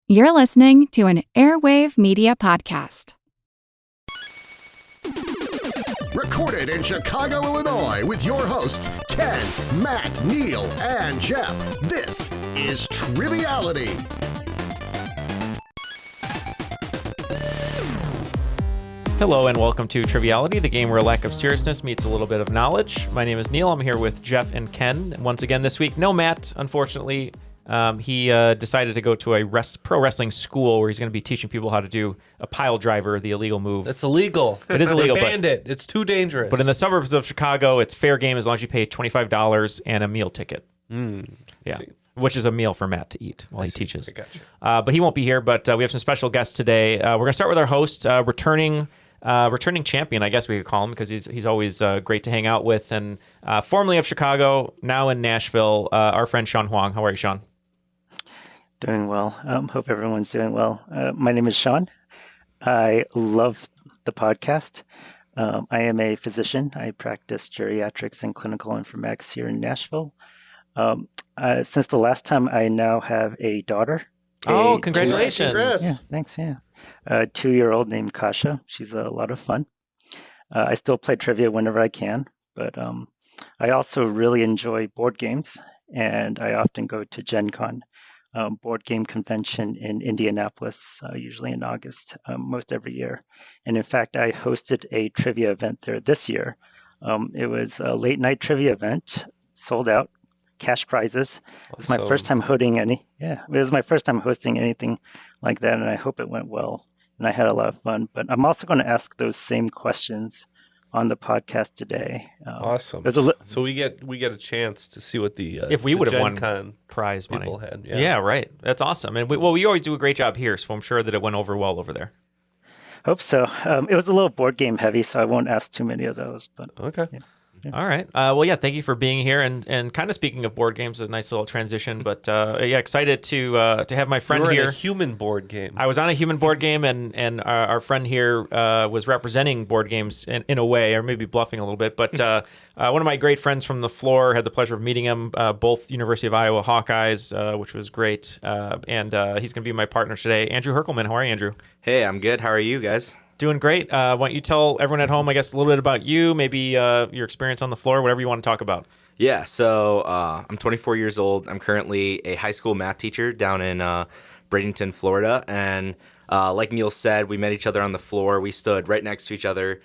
You're listening to an Airwave Media podcast. Recorded in Chicago, Illinois, with your hosts, Ken, Matt, Neal, and Jeff. This is Triviality. Hello and welcome to Triviality, the game where a lack of seriousness meets a little bit of knowledge. My name is Neal. I'm here with Jeff and Ken. And once again this week, no Matt, unfortunately. He decided to go to a pro wrestling school where he's going to be teaching people how to do a pile driver, the illegal move. That's illegal. It is illegal. They banned it. It's too dangerous. But in the suburbs of Chicago, it's fair game as long as you pay $25 and a meal ticket. Yeah. Which is a meal for Matt to eat while he teaches. I got you. But he won't be here, but we have some special guests today. We're going to start with our host, returning champion, I guess we could call him, because he's always great to hang out with. And formerly of Chicago, now in Nashville, our friend Sean Huang. How are you, Sean? Doing well. Hope everyone's doing well. My name is Sean. I love the podcast. I am a physician. I practice geriatrics and clinical informatics here in Nashville. Since the last time, I now have a daughter. Oh, congratulations. Yeah, thanks. Yeah. A 2-year-old named Kasha. She's a lot of fun. I still play trivia whenever I can, but I also really enjoy board games, and I often go to Gen Con. Board game convention in Indianapolis, usually in August, most every year. And in fact, I hosted a trivia event there this year. It was a late night trivia event, sold out, cash prizes. It's my first time hosting any. Yeah, it was my first time hosting anything like that, and I hope it went well. And I had a lot of fun. But I'm also going to ask those same questions on the podcast today. Awesome. So we get a chance to see what the if we would have won Con prize money. People had. Yeah, right. That's awesome. And we always do a great job here, so I'm sure that it went over well over there. Hope so. It was a little board game heavy, so I won't ask too many of those. But okay. Yeah. All right. Well, yeah, thank you for being here. And kind of speaking of board games, a nice little transition. But yeah, excited to have my friend you were here. In a human board game. I was on a human board game, and our friend here was representing board games in a way, or maybe bluffing a little bit. But one of my great friends from the floor, had the pleasure of meeting him, both University of Iowa Hawkeyes, which was great. And he's going to be my partner today. Andrew Herkelman. How are you, Andrew? Hey, I'm good. How are you guys? Doing great. Why don't you tell everyone at home, I guess, a little bit about you, maybe your experience on the floor, whatever you want to talk about. Yeah, so I'm 24 years old. I'm currently a high school math teacher down in Bradenton, Florida. And like Neal said, we met each other on the floor. We stood right next to each other.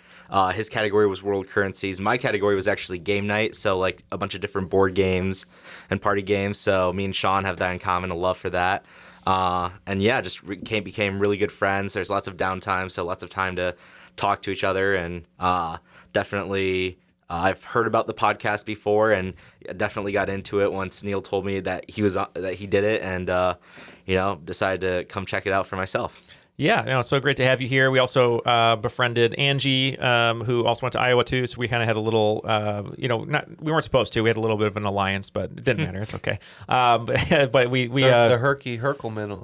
His category was world currencies. My category was actually game night, so like a bunch of different board games and party games. So me and Sean have that in common, a love for that. And yeah, just became really good friends. There's lots of downtime, so lots of time to talk to each other. And definitely, I've heard about the podcast before, and definitely got into it once Neal told me that he did it, and decided to come check it out for myself. Yeah, it's so great to have you here. We also befriended Angie, who also went to Iowa too. So we kind of had a little, we weren't supposed to. We had a little bit of an alliance, but it didn't matter. It's okay. But we the Herkelman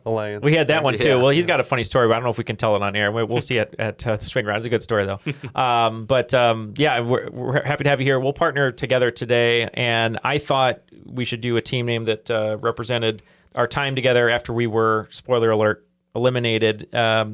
alliance. We had that one too. Yeah. Well, he's got a funny story, but I don't know if we can tell it on air. We'll see it at the swing round. It's a good story though. Yeah, we're happy to have you here. We'll partner together today, and I thought we should do a team name that represented our time together after we were, spoiler alert, eliminated.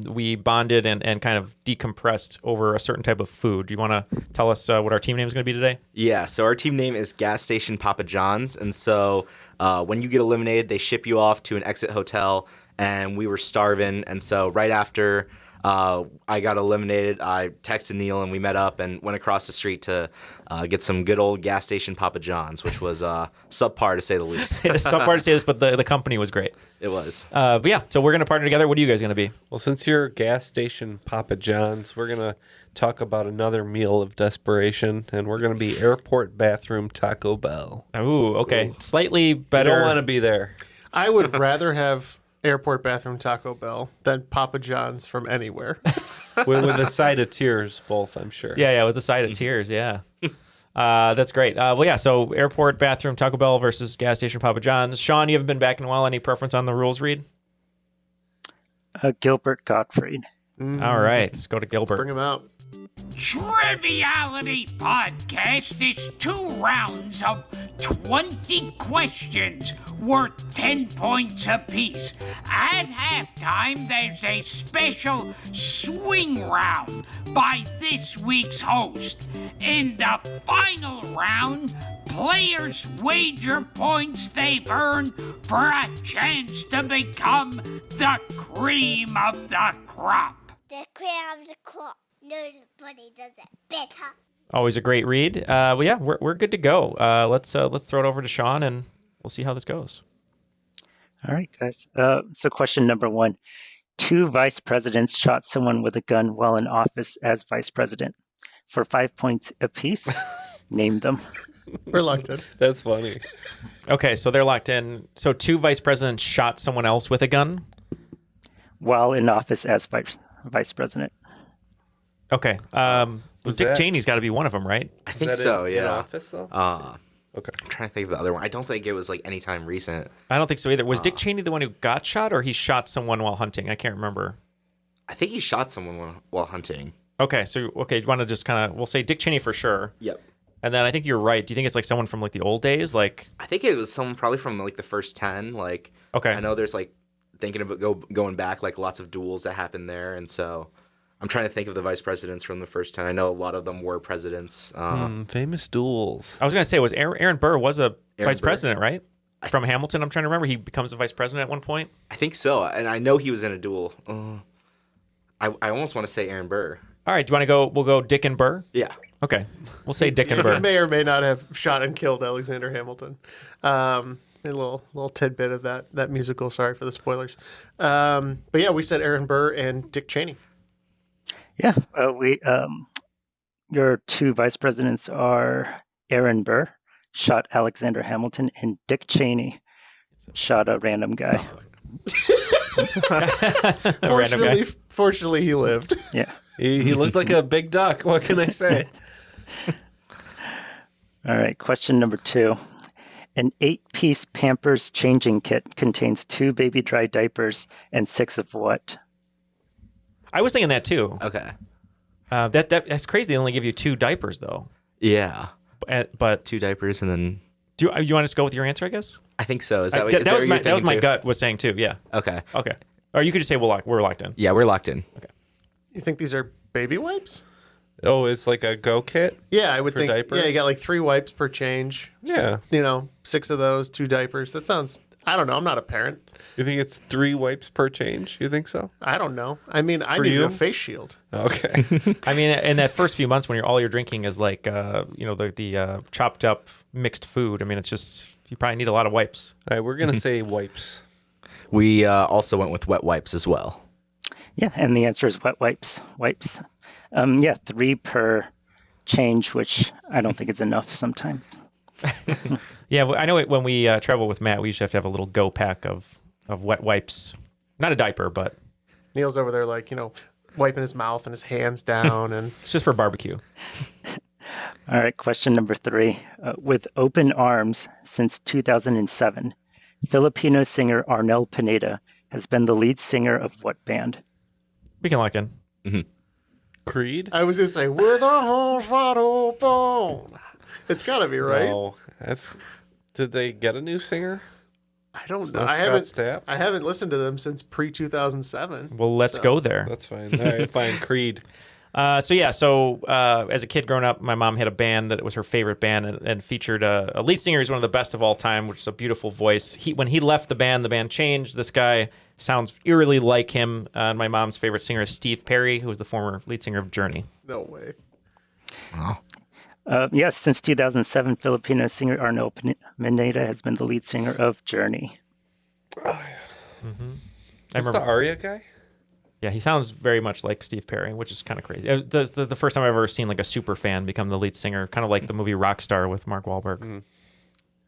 We bonded and kind of decompressed over a certain type of food. Do you want to tell us what our team name is going to be today? Yeah, so our team name is Gas Station Papa John's. And so when you get eliminated, they ship you off to an exit hotel, and we were starving. And so right after I got eliminated, I texted Neal, and we met up and went across the street to get some good old Gas Station Papa John's, which was subpar to say the least. Subpar to say this, but the company was great. It was. But yeah, so we're going to partner together. What are you guys going to be? Well, since you're Gas Station Papa John's, we're going to talk about another meal of desperation, and we're going to be Airport Bathroom Taco Bell. Ooh, okay. Ooh. Slightly better. You don't want to be there. I would rather have Airport Bathroom Taco Bell than Papa John's from anywhere. with a side of tears, both, I'm sure. Yeah, with a side of tears, yeah. That's great. Well, yeah, so Airport Bathroom Taco Bell versus Gas Station Papa John's. Sean, you haven't been back in a while. Any preference on the rules read? Gilbert Gottfried. All right, let's go to Gilbert. Let's bring him out. Triviality Podcast is 2 rounds of 20 questions worth 10 points apiece. At halftime, there's a special swing round by this week's host. In the final round, players wager points they've earned for a chance to become the cream of the crop. The cream of the crop. Nobody does it better. Always a great read. Well, yeah, we're good to go. Let's throw it over to Sean, and we'll see how this goes. All right, guys. So question number 1. 2 vice presidents shot someone with a gun while in office as vice president. For 5 points apiece, name them. Reluctant. That's funny. Okay, so they're locked in. So 2 vice presidents shot someone else with a gun? While in office as vice president. Okay. Dick Cheney's got to be one of them, right? I think so, in yeah. office, though? Okay. I'm trying to think of the other one. I don't think it was like anytime recent. I don't think so either. Was Dick Cheney the one who got shot, or he shot someone while hunting? I can't remember. I think he shot someone while hunting. Okay, so you want to just kind of, we'll say Dick Cheney for sure. Yep. And then I think you're right. Do you think it's like someone from like the old days? Like, I think it was someone probably from like the first 10. Like, okay. I know there's like thinking about going back, like lots of duels that happened there, and so I'm trying to think of the vice presidents from the first 10. I know a lot of them were presidents. Famous duels. I was gonna say, was Aaron Burr was a vice Burr. president, right? From Hamilton. I'm trying to remember. He becomes a vice president at one point. I think so, and I know he was in a duel. I almost want to say Aaron Burr. All right. Do you want to go? We'll go Dick and Burr. Yeah. Okay. We'll say Dick and Burr. He may or may not have shot and killed Alexander Hamilton. A little tidbit of that musical. Sorry for the spoilers. But yeah, we said Aaron Burr and Dick Cheney. Yeah, your 2 vice presidents are Aaron Burr, shot Alexander Hamilton, and Dick Cheney shot a random guy. Fortunately, he lived. Yeah. He looked like a big duck. What can I say? All right, question number 2. An 8-piece Pampers changing kit contains 2 baby dry diapers and 6 of what? I was thinking that too. Okay. That's crazy. They only give you 2 diapers though. Yeah. But 2 diapers and then. Do you want to just go with your answer? I guess. I think so. Is that that what was you're my thinking gut was saying too. Yeah. Okay. Okay. Or you could just say we're locked in. Yeah, we're locked in. Okay. You think these are baby wipes? Oh, it's like a go kit? Yeah, I would for think. diapers? Yeah, you got like 3 wipes per change. Yeah. So, 6 of those, 2 diapers. That sounds. I don't know. I'm not a parent. You think it's 3 wipes per change? You think so? I don't know. I mean, I For need you? a face shield. Okay. I mean, in that first few months when all you're drinking is like the chopped up mixed food. I mean, it's just you probably need a lot of wipes. All right, we're going to say wipes. We also went with wet wipes as well. Yeah, and the answer is wet wipes. Wipes. Yeah, 3 per change, which I don't think is enough sometimes. Yeah, I know when we travel with Matt, we usually have to have a little go pack of wet wipes. Not a diaper, but Neal's over there like, wiping his mouth and his hands down. And it's just for barbecue. All right, question number 3. With open arms since 2007, Filipino singer Arnel Pineda has been the lead singer of what band? We can lock in. Mm-hmm. Creed? I was going to say, with our arms wide open. It's got to be, right? No, did they get a new singer? I don't It's know. not Scott Stapp? I haven't listened to them since pre-2007. Well, let's go there. That's fine. All right, fine. Creed. So as a kid growing up, my mom had a band that was her favorite band and featured a lead singer who's one of the best of all time, which is a beautiful voice. When he left the band changed. This guy sounds eerily like him. My mom's favorite singer is Steve Perry, who was the former lead singer of Journey. No way. Wow. Yes, since 2007, Filipino singer Arnel Pineda has been the lead singer of Journey. Mm-hmm. Is the Aria guy? Yeah, he sounds very much like Steve Perry, which is kind of crazy. It was the first time I've ever seen like a super fan become the lead singer, kind of like the movie Rockstar with Mark Wahlberg. Mm.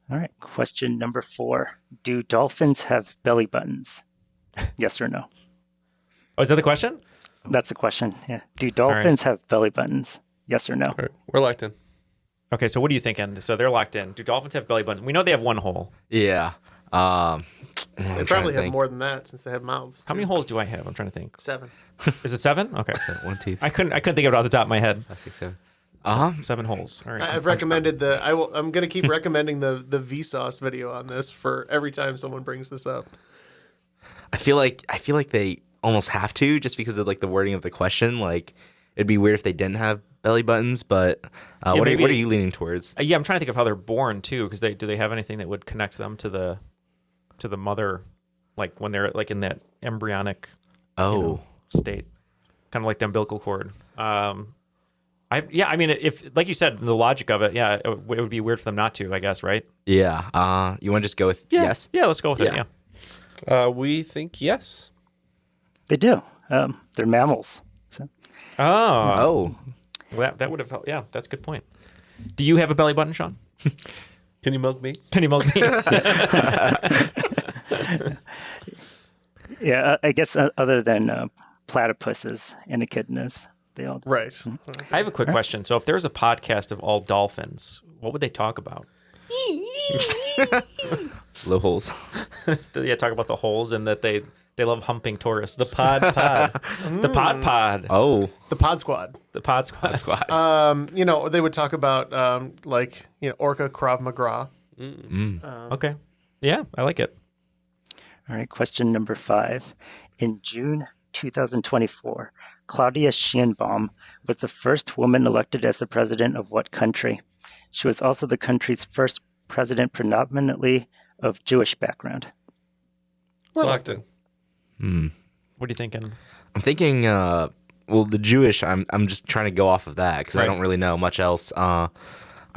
All right, question number 4. Do dolphins have belly buttons? Yes or no? Oh, is that the question? That's the question, yeah. Do dolphins have belly buttons? Yes or no? All right, we're locked in. Okay, so what are you thinking? So they're locked in. Do dolphins have belly buttons? We know they have one hole. Yeah. They probably have more than that since they have mouths. How many holes do I have? I'm trying to think. 7. Is it 7? Okay. 1 teeth. I couldn't think of it off the top of my head. 5, 6, 7. 7 holes. All right. I've recommended I'm going to keep recommending the Vsauce video on this for every time someone brings this up. I feel like they almost have to, just because of like the wording of the question. Like, it'd be weird if they didn't have belly buttons. But what are you leaning towards? Yeah, I'm trying to think of how they're born too, because do they have anything that would connect them to the mother, like when they're like in that embryonic state, kind of like the umbilical cord. I mean, if like you said, the logic of it, it would be weird for them not to, I guess, right? Yeah. You want to just go with yes? Yeah, let's go with it. Yeah. We think yes. They do. They're mammals. So. Oh. Well, that would have helped. Yeah, that's a good point. Do you have a belly button, Sean? Can you milk me? Can you milk me? Yeah, I guess other than platypuses and echidnas, they all do. Right. I have a quick question. So if there was a podcast of all dolphins, what would they talk about? Low holes. Yeah, talk about the holes and that they love humping tourists. The pod. The pod. Oh. The Pod Squad. The pod squad. They would talk about Orca Krav Maga. Okay. Yeah, I like it. All right, question number 5. In June 2024, Claudia Sheinbaum was the first woman elected as the president of what country? She was also the country's first president predominantly of Jewish background. Locked in. What are you thinking? I'm thinking, the Jewish, I'm just trying to go off of that because I don't really know much else. I'm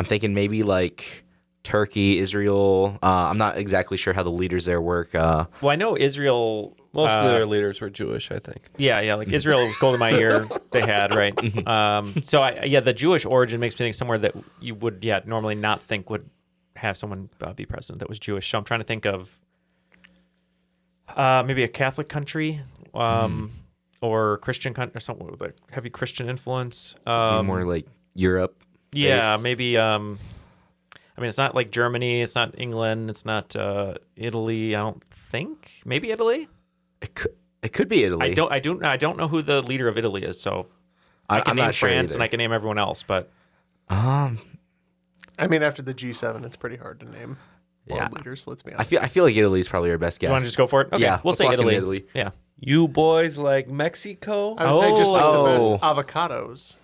thinking maybe like Turkey, Israel. I'm not exactly sure how the leaders there work. Well, I know Israel. Most of their leaders were Jewish, I think. Yeah, like Israel was gold in my ear. They had, right? The Jewish origin makes me think somewhere that you would, normally not think would have someone be president that was Jewish. So I'm trying to think of maybe a Catholic country or Christian country or something with a heavy Christian influence. More like Europe. Yeah, maybe. I mean, it's not like Germany. It's not England. It's not Italy. I don't think. Maybe Italy. It could be Italy. I don't know who the leader of Italy is. So I can name France and I can name everyone else. But I mean, after the G7, it's pretty hard to name world leaders. Let's be honest. I feel like Italy's probably our best guess. You want to just go for it? Okay, yeah, we'll say Italy. Yeah. You boys like Mexico? I would say just like the best avocados.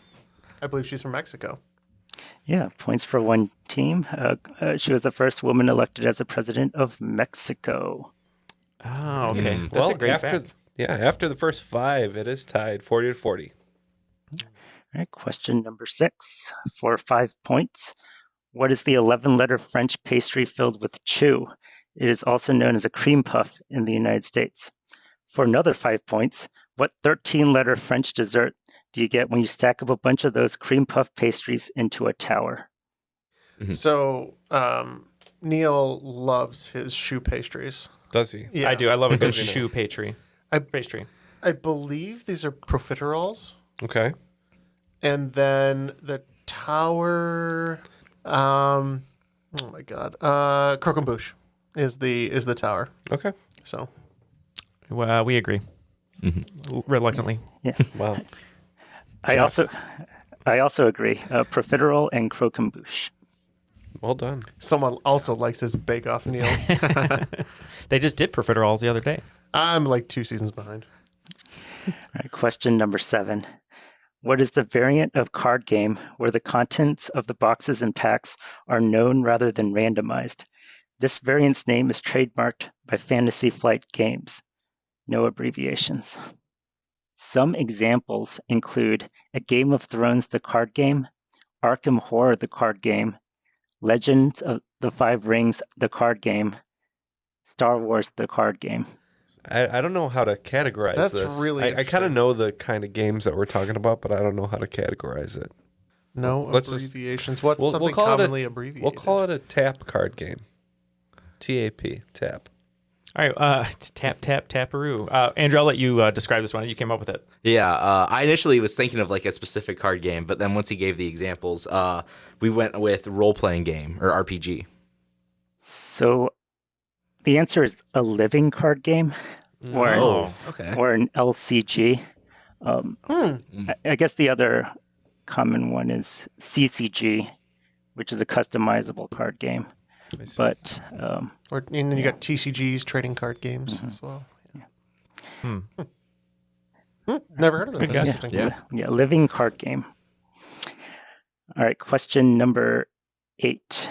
I believe she's from Mexico. Yeah, points for one team. She was the first woman elected as the president of Mexico. Oh, okay. That's a great fact. Yeah, after the first 5, it is tied 40-40. All right, question number 6 for 5 points. What is the 11-letter French pastry filled with chew? It is also known as a cream puff in the United States. For another 5 points, what 13-letter French dessert do you get when you stack up a bunch of those cream puff pastries into a tower? Mm-hmm. So, Neal loves his choux pastries. Does he? Yeah. I do. I love a good choux pastry. I believe these are profiteroles. Okay. And then the tower, oh my God, croquembouche is the tower. Okay. So, well, we agree. Reluctantly. Yeah. Wow. I also agree. Profiterole and croquembouche. Well done. Someone also likes his bake-off, Neal. They just did profiteroles the other day. I'm like 2 seasons behind. All right, question number 7. What is the variant of card game where the contents of the boxes and packs are known rather than randomized? This variant's name is trademarked by Fantasy Flight Games. No abbreviations. Some examples include A Game of Thrones, the card game, Arkham Horror, the card game, Legends of the Five Rings, the card game, Star Wars, the card game. I don't know how to categorize this. That's really I kind of know the kind of games that we're talking about, but I don't know how to categorize it. No abbreviations. What's something commonly abbreviated? We'll call it a tap card game. T-A-P, tap. All right, taparoo. Andrew, I'll let you describe this one. You came up with it. Yeah, I initially was thinking of like a specific card game, but then once he gave the examples, we went with role-playing game or RPG. So The answer is a living card game, or Okay. or an LCG. I guess the other common one is CCG, which is a customizable card game. But And then you got TCGs, trading card games as well. Never heard of that. Good That's guess. interesting. yeah, living card game. All right, question number 8.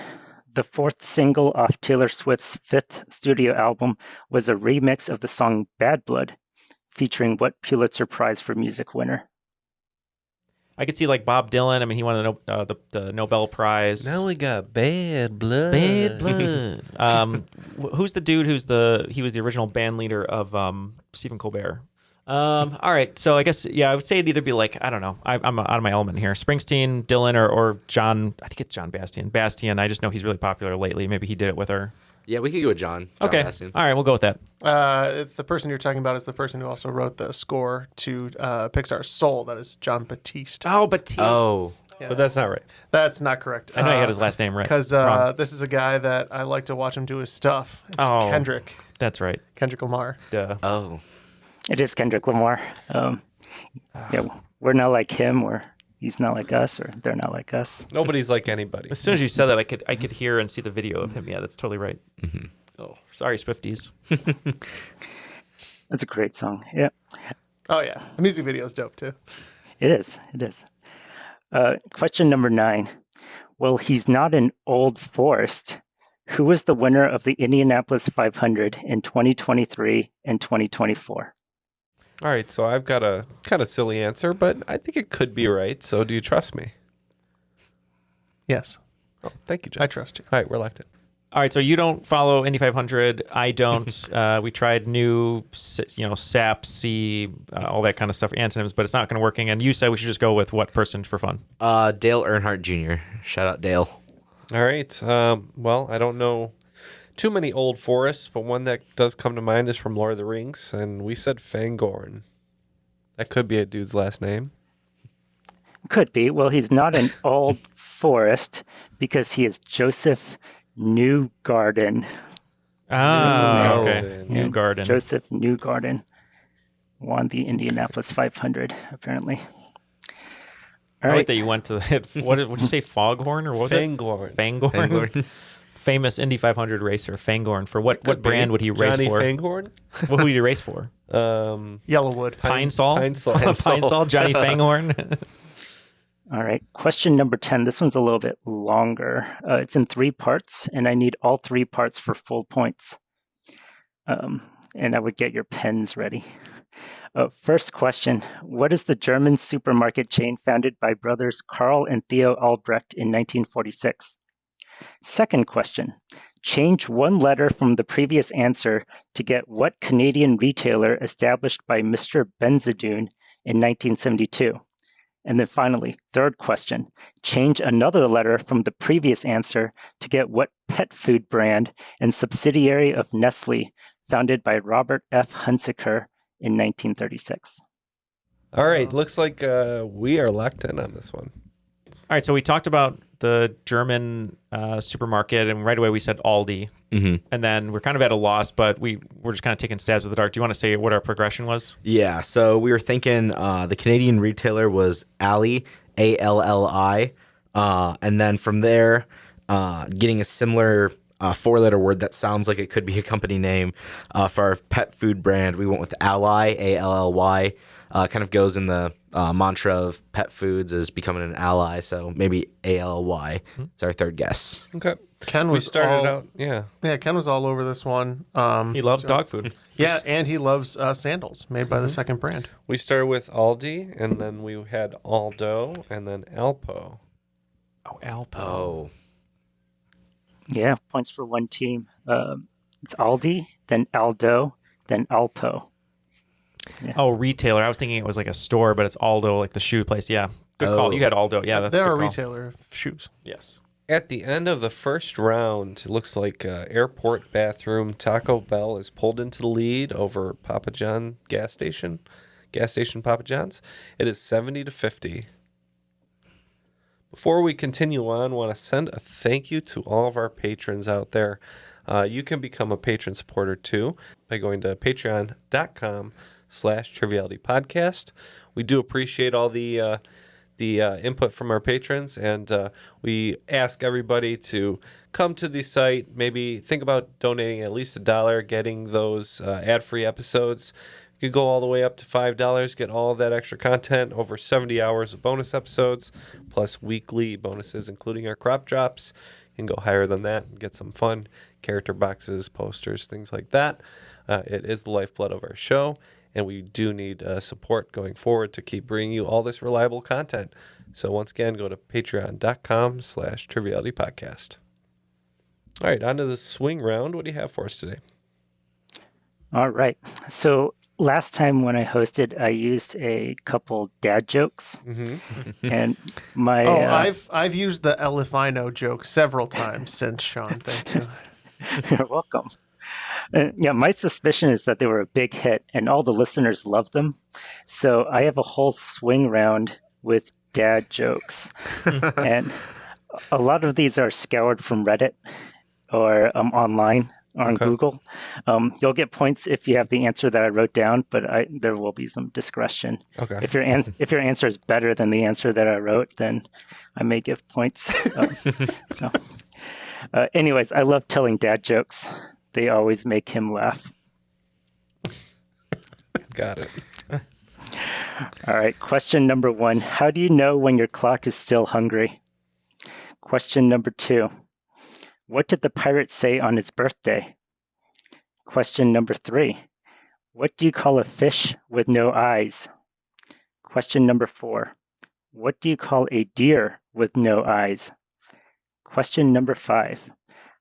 The 4th single off Taylor Swift's 5th studio album was a remix of the song Bad Blood, featuring what Pulitzer Prize for Music winner? I could see like Bob Dylan. I mean, he won the Nobel Prize. Now we got Bad Blood. Bad Blood. Who's the dude he was the original band leader of Stephen Colbert? All right, so I guess, I would say it'd either be like, I don't know, I'm out of my element here. Springsteen, Dylan, or John, I think it's John Bastian. Bastian, I just know he's really popular lately. Maybe he did it with her. Yeah, we could go with John. Okay, Bastian. all right, we'll go with that. The person you're talking about is the person who also wrote the score to Pixar's Soul. That is John Batiste. Oh, Batiste. Oh. Yeah. But that's not right. That's not correct. I know he had his last name right. Because Wrong. this is a guy that I like to watch him do his stuff. It's Oh. Kendrick. That's right. Kendrick Lamar. Duh. Oh. It is Kendrick Lamar. We're not like him, or he's not like us, or they're not like us. Nobody's like anybody. As soon as you said that, I could hear and see the video of him. Yeah, that's totally right. Mm-hmm. Oh, sorry, Swifties. That's a great song. Yeah, Oh, yeah. The music video is dope, too. it is. It is. Question number 9. Well, he's not an old Forrest. Who was the winner of the Indianapolis 500 in 2023 and 2024? All right, so I've got a kind of silly answer, but I think it could be right. So do you trust me? Yes. Oh, thank you, John. I trust you. All right, we're locked in. All right, so you don't follow Indy 500. I don't. We tried new, SAP, C, all that kind of stuff, antonyms, but it's not going to working. And you said we should just go with what person for fun? Dale Earnhardt Jr. Shout out Dale. All right. Well, I don't know too many old forests, but one that does come to mind is from Lord of the Rings, and we said Fangorn. That could be a dude's last name. Could be. Well, he's not an old Forrest because he is Joseph Newgarden. Ah, Oh, okay. yeah. New Garden. Joseph Newgarden won the Indianapolis 500, apparently. All I right. like that you went to what did you say, Foghorn, or what was Fangorn. it? Fangorn. Famous Indy 500 racer, Fangorn. For what brand would he race Johnny for? Fangorn? What would he race for? Yellowwood. Pine Sol? Pine Sol. Pine Sol, Johnny Fanghorn. All right. Question number 10. This one's a little bit longer. It's in 3 parts, and I need all 3 parts for full points. And I would get your pens ready. First question. What is the German supermarket chain founded by brothers Karl and Theo Albrecht in 1946? Second question. Change one letter from the previous answer to get what Canadian retailer established by Mr. Benzadoon in 1972? And then finally, third question. Change another letter from the previous answer to get what pet food brand and subsidiary of Nestle founded by Robert F. Hunsaker in 1936? All right, looks like we are locked in on this one. All right, so we talked about the German supermarket, and right away we said Aldi. Mm-hmm. And then we're kind of at a loss, but we're just kind of taking stabs at the dark. Do you want to say what our progression was? Yeah, so we were thinking the Canadian retailer was Alli, A-L-L-I. And then from there, getting a similar 4-letter word that sounds like it could be a company name for our pet food brand, we went with Ally, A-L-L-Y. Kind of goes in the mantra of pet foods as becoming an ally, so maybe A-L-Y is our third guess. Okay. Ken We was started out, yeah. Yeah, Ken was all over this one. He loves dog food. Yeah, and he loves sandals made by the second brand. We started with Aldi, and then we had Aldo, and then Alpo. Oh, Alpo. Oh. Yeah, points for one team. It's Aldi, then Aldo, then Alpo. Oh, retailer. I was thinking it was like a store, but it's Aldo, like the shoe place. Yeah, good call. You had Aldo. Yeah, that's a They're good a call. retailer of shoes. Yes. At the end of the first round, it looks like airport bathroom Taco Bell is pulled into the lead over Papa John gas station Papa John's. It is 70-50. Before we continue on, I want to send a thank you to all of our patrons out there. You can become a patron supporter too by going to patreon.com/trivialitypodcast. We do appreciate all the input from our patrons, and we ask everybody to come to the site, maybe think about donating at least $1, getting those ad-free episodes. You could go all the way up to $5, get all of that extra content, over 70 hours of bonus episodes, plus weekly bonuses, including our crop drops. You can go higher than that and get some fun character boxes, posters, things like that. It is the lifeblood of our show, and we do need support going forward to keep bringing you all this reliable content. So once again, go to patreon.com/trivialitypodcast. All right, on to the swing round. What do you have for us today? All right. So last time when I hosted, I used a couple dad jokes. And my I've used the if I know joke several times since, Sean. Thank you. You're welcome. Yeah, my suspicion is that they were a big hit and all the listeners loved them. So I have a whole swing round with dad jokes. And a lot of these are scoured from Reddit or online or on Google. You'll get points if you have the answer that I wrote down, but there will be some discretion. Okay. If your answer is better than the answer that I wrote, then I may give points. Anyways, I love telling dad jokes. They always make him laugh. Got it. All right. Question number 1. How do you know when your clock is still hungry? Question number 2. What did the pirate say on his birthday? Question number 3. What do you call a fish with no eyes? Question number 4. What do you call a deer with no eyes? Question number 5.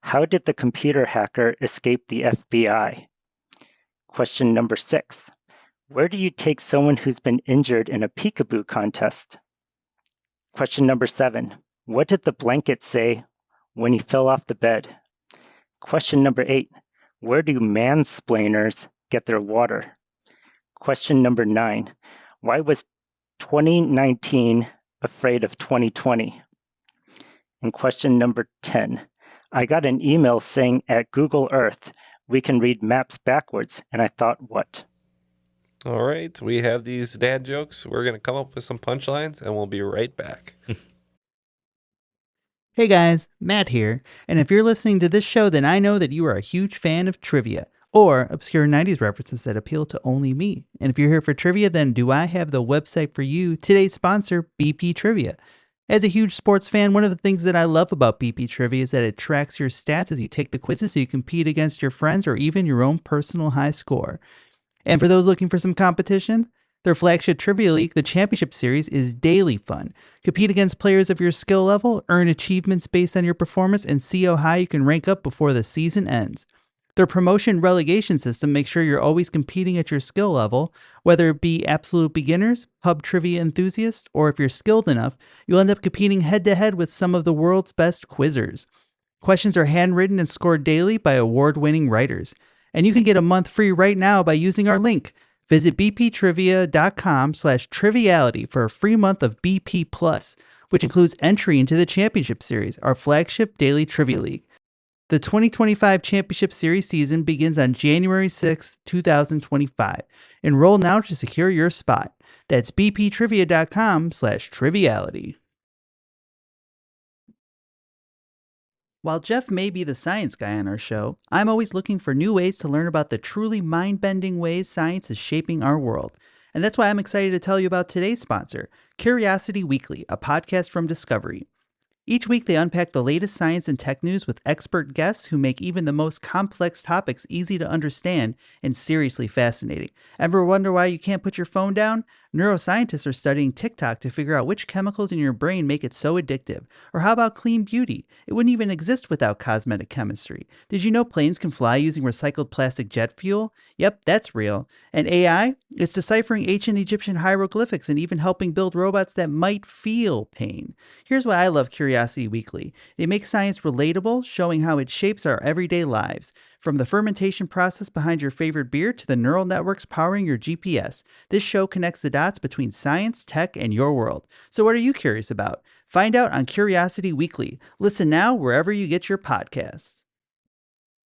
How did the computer hacker escape the FBI? Question number 6. Where do you take someone who's been injured in a peekaboo contest? Question number 7. What did the blanket say when he fell off the bed? Question number 8. Where do mansplainers get their water? Question number 9. Why was 2019 afraid of 2020? And question number 10. I got an email saying at Google Earth, we can read maps backwards. And I thought, what? All right, we have these dad jokes. We're going to come up with some punchlines, and we'll be right back. Hey guys, Matt here, and if you're listening to this show, then I know that you are a huge fan of trivia, or obscure 90s references that appeal to only me. And if you're here for trivia, then do I have the website for you, today's sponsor, BP Trivia. As a huge sports fan, one of the things that I love about BP Trivia is that it tracks your stats as you take the quizzes so you compete against your friends or even your own personal high score. And for those looking for some competition, their flagship Trivia League, the Championship Series, is daily fun. Compete against players of your skill level, earn achievements based on your performance, and see how high you can rank up before the season ends. Their promotion relegation system makes sure you're always competing at your skill level, whether it be absolute beginners, pub trivia enthusiasts, or if you're skilled enough, you'll end up competing head-to-head with some of the world's best quizzers. Questions are handwritten and scored daily by award-winning writers. And you can get a month free right now by using our link. Visit bptrivia.com/triviality for a free month of BP Plus, which includes entry into the Championship Series, our flagship daily trivia league. The 2025 Championship Series season begins on January 6, 2025. Enroll now to secure your spot. That's bptrivia.com/triviality. While Jeff may be the science guy on our show, I'm always looking for new ways to learn about the truly mind-bending ways science is shaping our world. And that's why I'm excited to tell you about today's sponsor, Curiosity Weekly, a podcast from Discovery. Each week, they unpack the latest science and tech news with expert guests who make even the most complex topics easy to understand and seriously fascinating. Ever wonder why you can't put your phone down? Neuroscientists are studying TikTok to figure out which chemicals in your brain make it so addictive. Or how about clean beauty? It wouldn't even exist without cosmetic chemistry. Did you know planes can fly using recycled plastic jet fuel? Yep, that's real. And AI? It's deciphering ancient Egyptian hieroglyphics and even helping build robots that might feel pain. Here's why I love Curiosity Weekly. They make science relatable, showing how it shapes our everyday lives. From the fermentation process behind your favorite beer to the neural networks powering your GPS, this show connects the dots between science, tech, and your world. So what are you curious about? Find out on Curiosity Weekly. Listen now wherever you get your podcasts.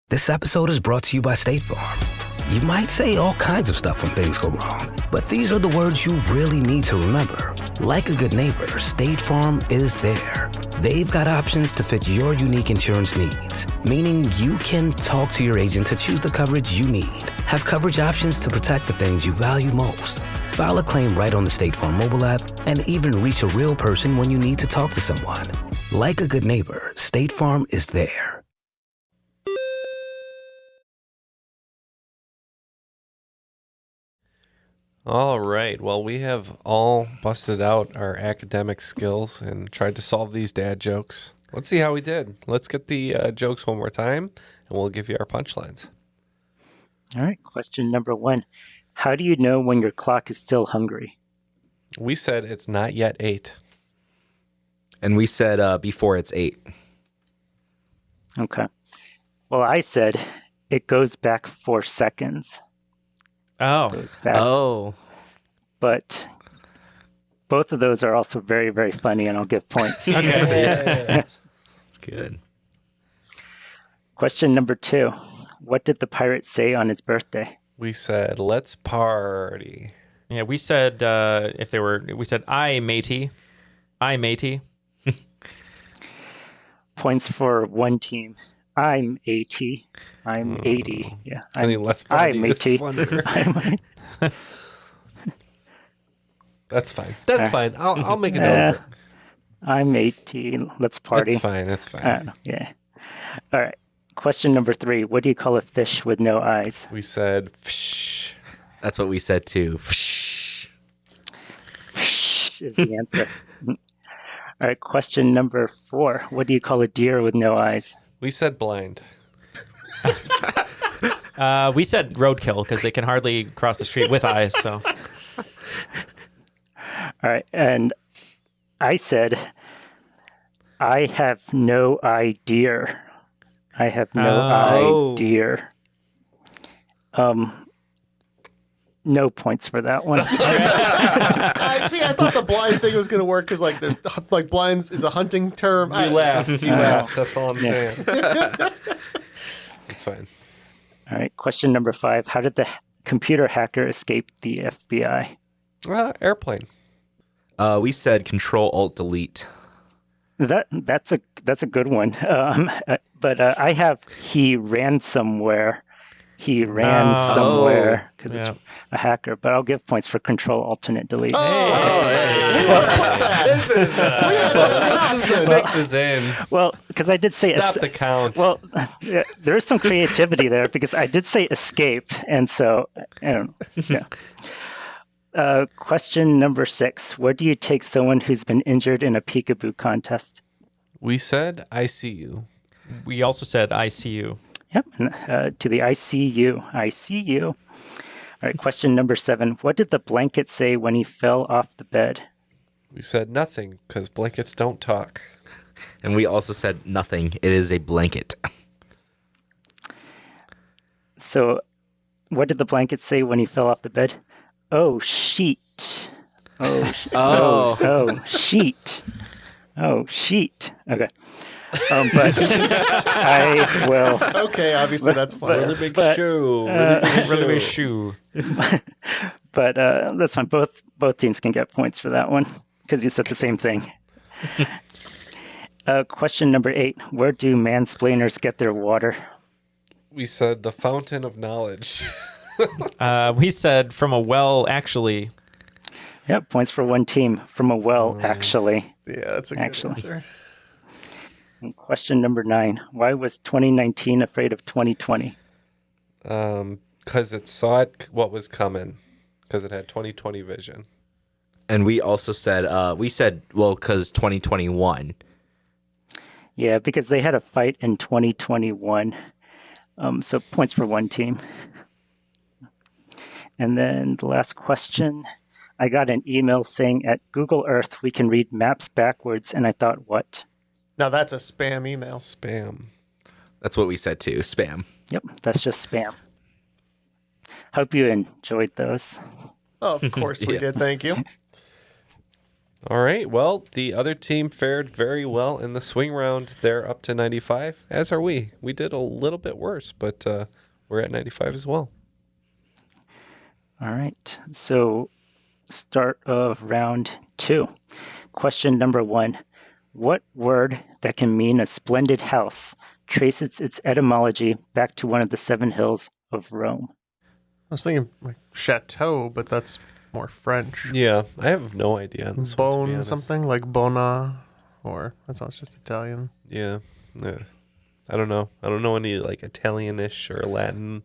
This episode is brought to you by State Farm. You might say all kinds of stuff when things go wrong, but these are the words you really need to remember. Like a good neighbor, State Farm is there. They've got options to fit your unique insurance needs, meaning you can talk to your agent to choose the coverage you need, have coverage options to protect the things you value most, file a claim right on the State Farm mobile app, and even reach a real person when you need to talk to someone. Like a good neighbor, State Farm is there. All right. Well, we have all busted out our academic skills and tried to solve these dad jokes. Let's see how we did. Let's get the jokes one more time, and we'll give you our punchlines. All right. Question number 1. How do you know when your clock is still hungry? We said it's not yet 8. And we said before it's 8. Okay. Well, I said it goes back 4 seconds. Oh. Goes back. Oh. But both of those are also very, very funny, and I'll give points. Okay. That's good. Question number 2. What did the pirate say on his birthday? We said, let's party. Yeah, we said we said I matey. I matey. Points for one team. I'm 80. I'm 80. Yeah. I think let's party I'm is 80. funnier. That's fine. That's fine. I'll make a note of it. I'm 18. Let's party. That's fine. That's fine. Yeah. All right. Question number 3. What do you call a fish with no eyes? We said, Fsh. That's what we said too. Fsh. Fish is the answer. All right. Question number 4. What do you call a deer with no eyes? We said blind. We said roadkill because they can hardly cross the street with eyes. So. All right. And I said, I have no idea. I have no idea. No points for that one. I thought the blind thing was going to work because there's blinds is a hunting term. You laughed. You laughed. That's all I'm saying. It's fine. All right. Question number 5. How did the computer hacker escape the FBI? Airplane. We said Control-Alt-Delete. That's a good one. But I have he ran somewhere. He ran somewhere because it's a hacker. But I'll give points for Control-Alternate-Delete. This is fixes in. Well, because I did say Stop the count. Well, there is some creativity there because I did say escape, and so I don't know. Yeah. Question number 6. Where do you take someone who's been injured in a peekaboo contest? We said ICU. We also said ICU. Yep. To the ICU. ICU. All right. Question number 7. What did the blanket say when he fell off the bed? We said nothing because blankets don't talk. And we also said nothing. It is a blanket. So, what did the blanket say when he fell off the bed? Oh, sheet. Oh, sheet. Oh, sheet. Okay. But I will. Okay, obviously that's fine. Really big shoe. Really big shoe. But that's fine. Both teams can get points for that one because you said the same thing. Question number 8. Where do mansplainers get their water? We said the fountain of knowledge. We said from a well, actually. Yep, points for one team. From a well, actually. Yeah, that's a good answer. And question number 9. Why was 2019 afraid of 2020? Because it saw what was coming. Because it had 2020 vision. And we also said, because 2021. Yeah, because they had a fight in 2021. So points for one team. And then the last question. I got an email saying at Google Earth we can read maps backwards, and I thought, what? Now that's a spam email. Spam. That's what we said too, spam. Yep, that's just spam. Hope you enjoyed those. Oh, of course we did. Thank you. All right. Well, the other team fared very well in the swing round. They're up to 95, as are we. We did a little bit worse, but we're at 95 as well. All right. So, start of round 2. Question number 1. What word that can mean a splendid house traces its etymology back to one of the 7 hills of Rome? I was thinking like chateau, but that's more French. Yeah, I have no idea. On this one, to be Bone honest. something like bona, or that sounds just Italian. Yeah. I don't know. I don't know any like Italianish or Latin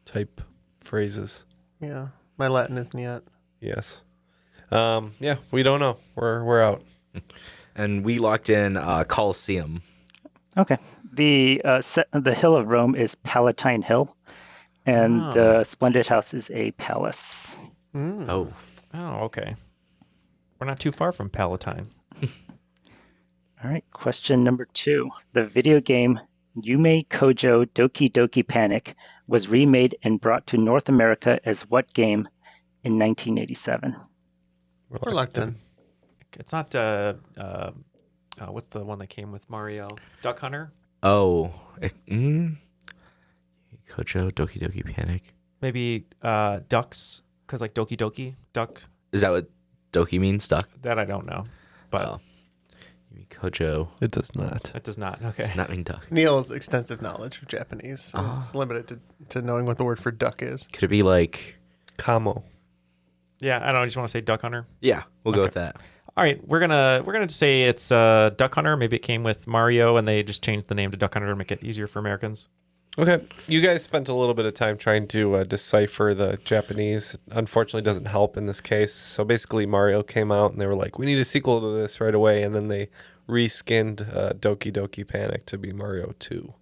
type phrases. Yeah, my Latin isn't yet. Yes. Yeah, we don't know. We're out. And we locked in Colosseum. Okay. The hill of Rome is Palatine Hill, and the splendid house is a palace. Oh, okay. We're not too far from Palatine. All right. Question number 2. The video game Yume Kojo Doki Doki Panic was remade and brought to North America as what game in 1987? We're locked in. It's not, what's the one that came with Mario? Duck Hunter? Kojo Doki Doki Panic. Maybe ducks, because like Doki Doki, duck. Is that what Doki means? Duck? That I don't know. But Kojo. It does not. It does not. Okay. Does not mean duck. Neal's extensive knowledge of Japanese. So it's limited to knowing what the word for duck is. Could it be like Kamo? Yeah, I don't know. You just want to say Duck Hunter? Yeah, we'll go with that. All right, we're gonna say it's Duck Hunter. Maybe it came with Mario, and they just changed the name to Duck Hunter to make it easier for Americans. Okay. You guys spent a little bit of time trying to decipher the Japanese. Unfortunately, doesn't help in this case. So basically, Mario came out, and they were like, "We need a sequel to this right away," and then they reskinned Doki Doki Panic to be Mario 2.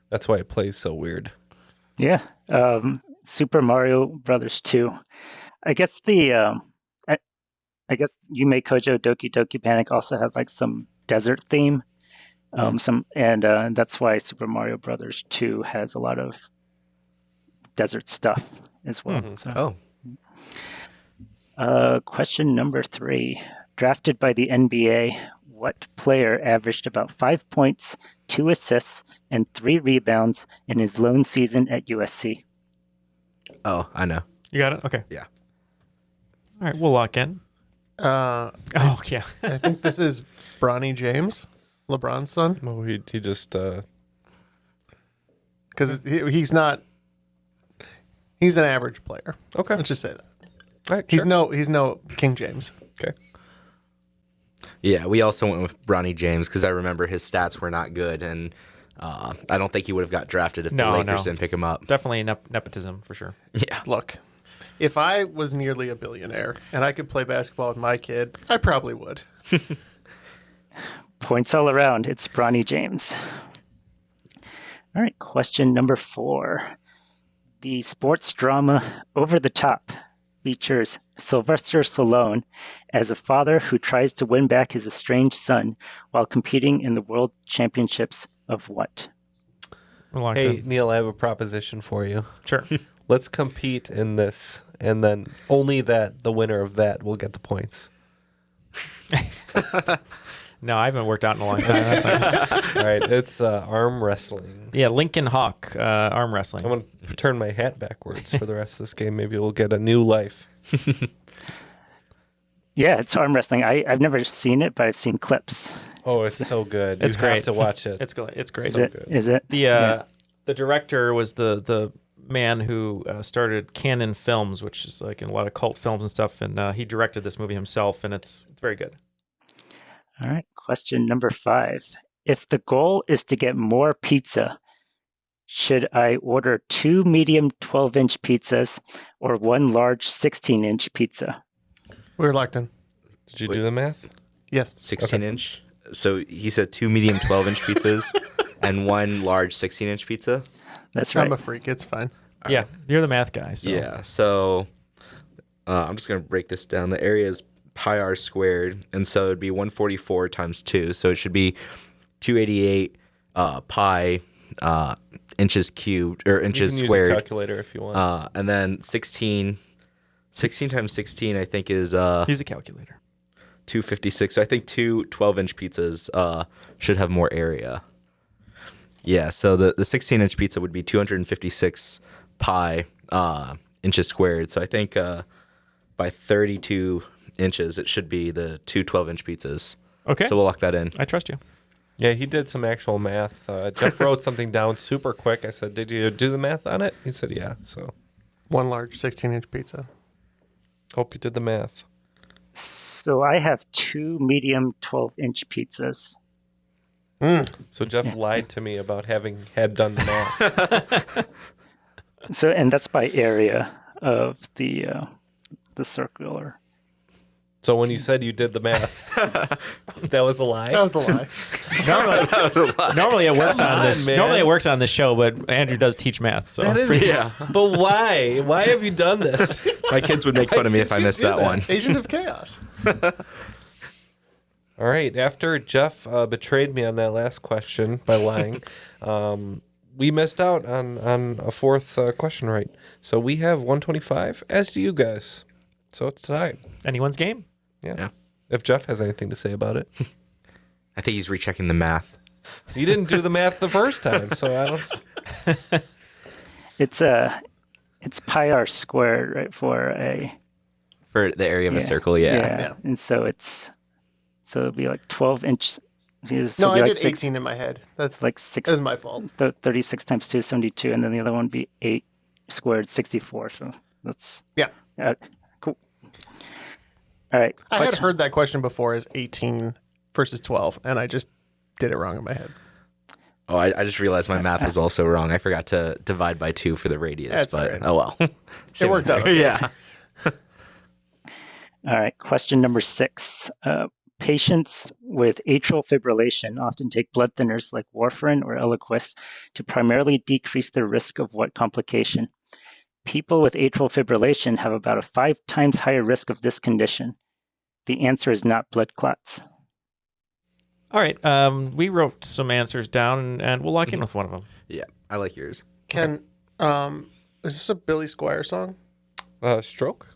That's why it plays so weird. Yeah. Super Mario Brothers 2. I guess I guess Yume Kojo Doki Doki Panic also has like some desert theme. And that's why Super Mario Brothers 2 has a lot of desert stuff as well. Oh. Question number 3. Drafted by the NBA, what player averaged about 5 points, 2 assists, and 3 rebounds in his lone season at USC? Oh, I know. You got it? Okay. Yeah. All right, we'll lock in. Yeah. I think this is Bronny James, LeBron's son. Oh, he just because he's not. He's an average player. Okay. Let's just say that. All right, He's sure. no King James. Okay. Yeah, we also went with Bronny James because I remember his stats were not good, and I don't think he would have got drafted if the Lakers didn't pick him up. Definitely nepotism for sure. Yeah. Look, if I was nearly a billionaire and I could play basketball with my kid, I probably would. Points all around. It's Bronny James. All right, question number 4. The sports drama Over the Top features Sylvester Stallone as a father who tries to win back his estranged son while competing in the World Championships of what? Hey, Neal, I have a proposition for you. Sure. Let's compete in this, and then only the winner of that will get the points. No, I haven't worked out in a long time. That's not... All right, it's arm wrestling. Yeah, Lincoln Hawk, arm wrestling. I'm going to turn my hat backwards for the rest of this game. Maybe we'll get a new life. Yeah, it's arm wrestling. I've never seen it, but I've seen clips. Oh, it's so good. It's you great. have to watch it. It's great. Is so it? good. Is it? The director was the man who started Canon Films, which is like in a lot of cult films and stuff, and he directed this movie himself, and it's very good. All right, question number 5. If the goal is to get more pizza, should I order 2 medium 12-inch pizzas or 1 large 16-inch pizza? We're locked in. Did you do the math? Yes. 16-inch. So he said 2 medium 12-inch pizzas and 1 large 16-inch pizza. That's right. I'm a freak. It's fine. Yeah, you're the math guy. So. Yeah, so I'm just going to break this down. The area is pi r squared, and so it'd be 144 times 2. So it should be 288 pi inches cubed, or inches you can squared. Use a calculator if you want. And then 16 times 16, I think, is... Use a calculator. 256. So I think two 12-inch pizzas should have more area. Yeah, so the 16-inch pizza would be 256 pi inches squared. So I think by 32 inches, it should be the two 12-inch pizzas. Okay. So we'll lock that in. I trust you. Yeah, he did some actual math. Jeff wrote something down super quick. I said, "Did you do the math on it?" He said, "Yeah." So One large 16-inch pizza. hope you did the math. So I have two medium 12-inch pizzas. So Jeff lied to me about having had done the math. So, and that's by area of the circular. So when you said you did the math, that was a lie? That was the lie. Normally it works on this. man. Normally it works on this show, but Andrew does teach math. So That is, But why? Why have you done this? My kids would make fun of me if I missed that one. Agent of Chaos. All right. After Jeff betrayed me on that last question by lying, we missed out on a fourth question right. So we have 125, as do you guys. So it's tied. Anyone's game. Yeah. If Jeff has anything to say about it. I think he's rechecking the math. You didn't do the math the first time, so I don't. It's pi r squared, right, for the area of a circle. Yeah. And so it'll be like 12-inch. No, I did 18 in my head. That's like 6. That was my fault. 36 times 2 is 72, and then the other one would be 8 squared, 64. So that's cool. All right. I had heard that question before as 18 versus 12, and I just did it wrong in my head. Oh, I just realized my math was also wrong. I forgot to divide by 2 for the radius. That's but all right. oh well. It works out. Okay. Yeah. All right. Question number 6. Patients with atrial fibrillation often take blood thinners like warfarin or Eliquis to primarily decrease the risk of what complication? People with atrial fibrillation have about a 5 times higher risk of this condition. The answer is not blood clots. All right. We wrote some answers down, and we'll lock in with one of them. Yeah, I like yours. Is this a Billy Squier song? Stroke?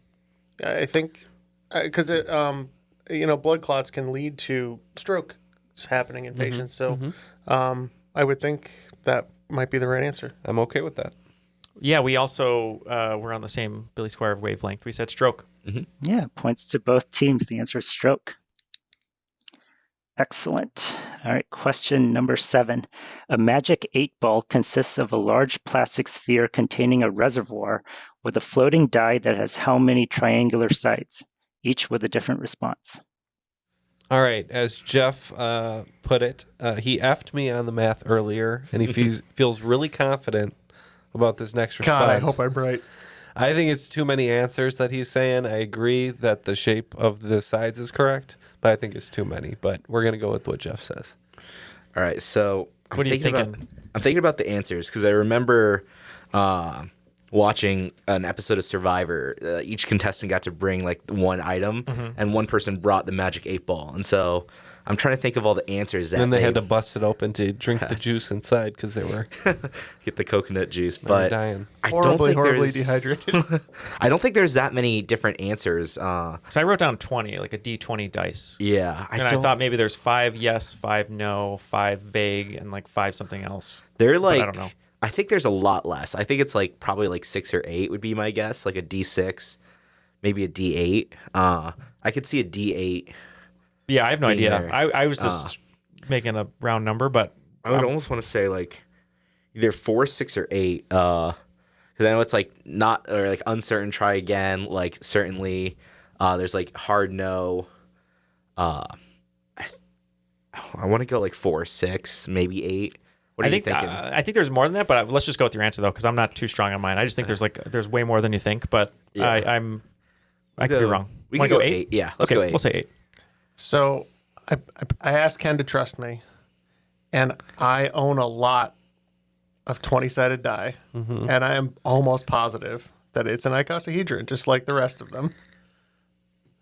I think because blood clots can lead to stroke happening in patients. So I would think that might be the right answer. I'm okay with that. Yeah, we also were on the same Billy Squier wavelength. We said stroke. Yeah, points to both teams. The answer is stroke. Excellent. All right, question number 7. A magic 8-ball consists of a large plastic sphere containing a reservoir with a floating die that has how many triangular sides, each with a different response? All right, as Jeff put it, he effed me on the math earlier, and he feels really confident about this next response. God, I hope I'm right. I think it's too many answers that he's saying. I agree that the shape of the sides is correct, but I think it's too many. But we're going to go with what Jeff says. All right, so What are you thinking? I'm thinking about the answers because I remember watching an episode of Survivor. Each contestant got to bring like one item, and one person brought the magic 8-ball. And so I'm trying to think of all the answers that. And then they had to bust it open to drink the juice inside because they were get the coconut juice. But dying. I Horribly don't think dehydrated. I don't think there's that many different answers. So I wrote down 20, like a D20 dice. Yeah, I thought maybe there's 5 yes, 5 no, 5 vague, and like 5 something else. They're like, I don't know. I think there's a lot less. I think it's like probably like 6 or 8 would be my guess, like a D6, maybe a D8. I could see a D8. Yeah, I have no idea. there. I was just making a round number, but I would almost want to say like either 4, 6, or 8. Because I know it's like not or like uncertain. Try again. Like certainly. There's like hard no. I want to go like 4, 6, maybe 8. What are you thinking? I think there's more than that, but let's just go with your answer though, because I'm not too strong on mine. I just think there's way more than you think, but Yeah. I could be wrong. We Wanna can go 8. Yeah, let's go 8. We'll say 8. So I asked Ken to trust me, and I own a lot of 20-sided die, and I am almost positive that it's an icosahedron, just like the rest of them.